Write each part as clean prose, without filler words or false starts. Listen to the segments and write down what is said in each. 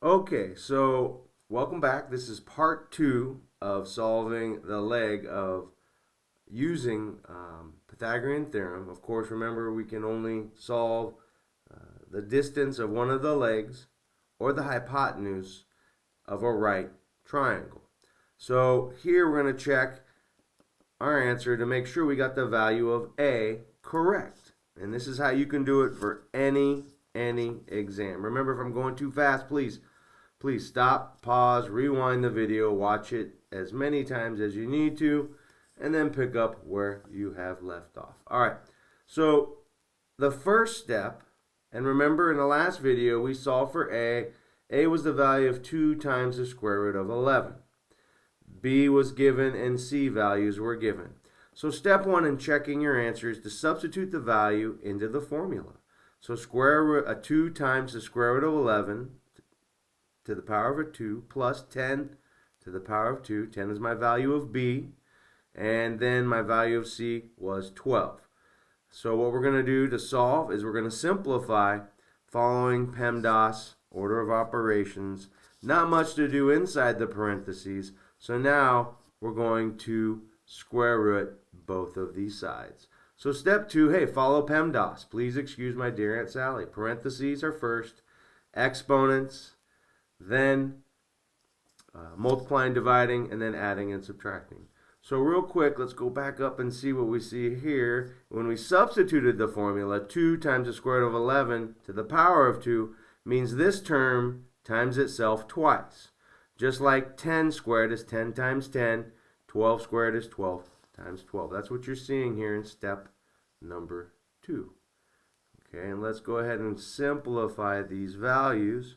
Okay, so welcome back. This is part two of solving the leg of using Pythagorean theorem. Of course, remember we can only solve the distance of one of the legs or the hypotenuse of a right triangle. So here we're going to check our answer to make sure we got the value of A correct. And this is how you can do it for any exam. Remember, if I'm going too fast, please stop, pause, rewind the video, watch it as many times as you need to, and then pick up where you have left off. All right, so the first step, and remember in the last video we solved for A. A was the value of 2 times the square root of 11. B was given and C values were given. So step one in checking your answer is to substitute the value into the formula. So square root 2 times the square root of 11 to the power of 2 plus 10 to the power of 2. 10 is my value of B. And then my value of C was 12. So what we're going to do to solve is we're going to simplify following PEMDAS order of operations. Not much to do inside the parentheses. So now we're going to square root both of these sides. So step two, hey, follow PEMDAS. Please excuse my dear Aunt Sally. Parentheses are first, exponents, then multiplying, dividing, and then adding and subtracting. So real quick, let's go back up and see what we see here. When we substituted the formula, 2 times the square root of 11 to the power of 2 means this term times itself twice. Just like 10 squared is 10 times 10, 12 squared is 12 times 12. That's what you're seeing here in step number 2. Okay, and let's go ahead and simplify these values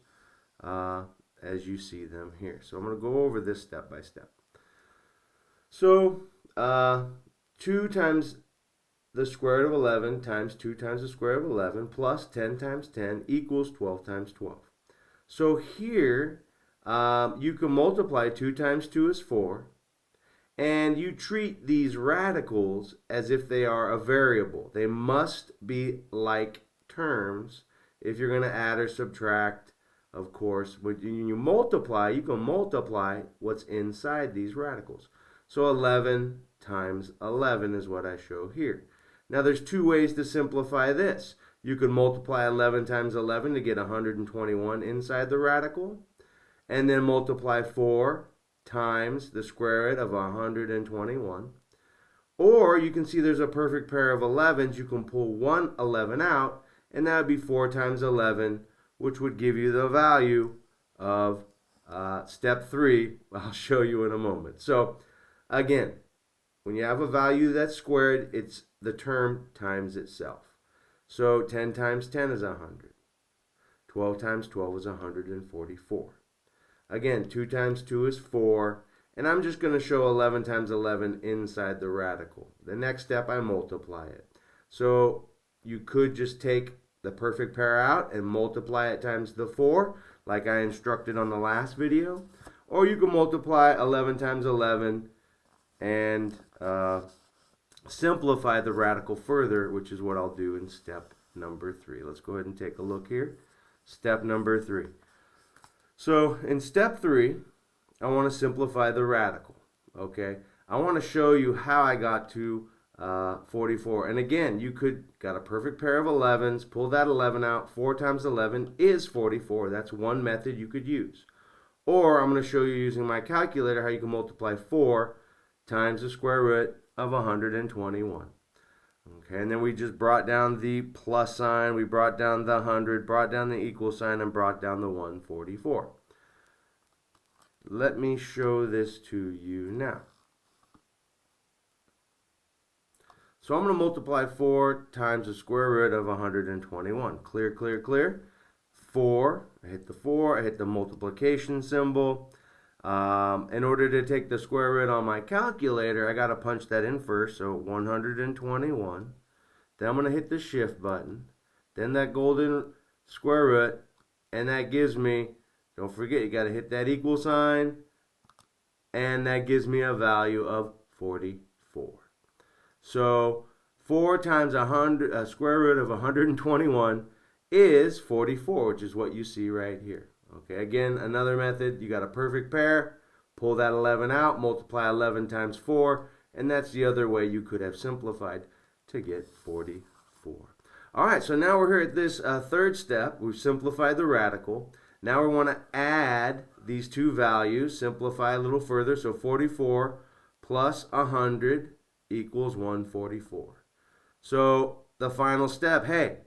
as you see them here. So I'm going to go over this step by step. So 2 times the square root of 11 times 2 times the square root of 11 plus 10 times 10 equals 12 times 12. So here you can multiply 2 times 2 is 4. And you treat these radicals as if they are a variable. They must be like terms if you're going to add or subtract. Of course, when you multiply, you can multiply what's inside these radicals. So 11 times 11 is what I show here. Now there's two ways to simplify this. You can multiply 11 times 11 to get 121 inside the radical, and then multiply 4 times the square root of 121. Or you can see there's a perfect pair of 11s. You can pull one 11 out, and that would be 4 times 11, which would give you the value of step 3. I'll show you in a moment. So again, when you have a value that's squared, it's the term times itself. So 10 times 10 is 100. 12 times 12 is 144. Again, 2 times 2 is 4. And I'm just going to show 11 times 11 inside the radical. The next step, I multiply it. So you could just take the perfect pair out and multiply it times the 4, like I instructed on the last video. Or you can multiply 11 times 11 and simplify the radical further, which is what I'll do in step number 3. Let's go ahead and take a look here. Step number 3. So in step 3, I want to simplify the radical. Okay, I want to show you how I got to 44. And again, you could got a perfect pair of 11s, pull that 11 out. 4 times 11 is 44. That's one method you could use. Or I'm going to show you using my calculator how you can multiply 4 times the square root of 121. Okay, and then we just brought down the plus sign, we brought down the 100, brought down the equal sign, and brought down the 144. Let me show this to you now. So I'm going to multiply 4 times the square root of 121. Clear, clear, clear. 4, I hit the 4, I hit the multiplication symbol. In order to take the square root on my calculator, I got to punch that in first. So 121. Then I'm going to hit the shift button. Then that golden square root. And that gives me, don't forget, you got to hit that equal sign. And that gives me a value of 44. So 4 times a square root of 121 is 44, which is what you see right here. Okay, again, another method, you got a perfect pair, pull that 11 out, multiply 11 times 4, and that's the other way you could have simplified to get 44. All right, so now we're here at this third step. We've simplified the radical. Now we want to add these two values, simplify a little further. So 44 plus 100 equals 144. So the final step, hey,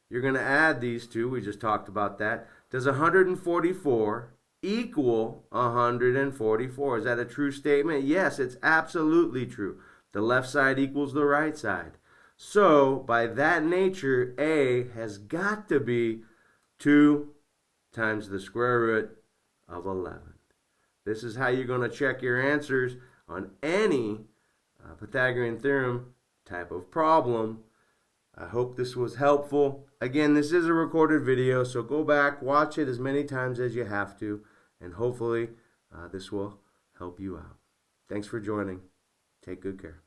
you're going to add these two. We just talked about that. Does 144 equal 144? Is that a true statement? Yes, it's absolutely true. The left side equals the right side. So, by that nature, A has got to be 2 times the square root of 11. This is how you're going to check your answers on any Pythagorean theorem type of problem. I hope this was helpful. Again, this is a recorded video, so go back, watch it as many times as you have to, and hopefully this will help you out. Thanks for joining. Take good care.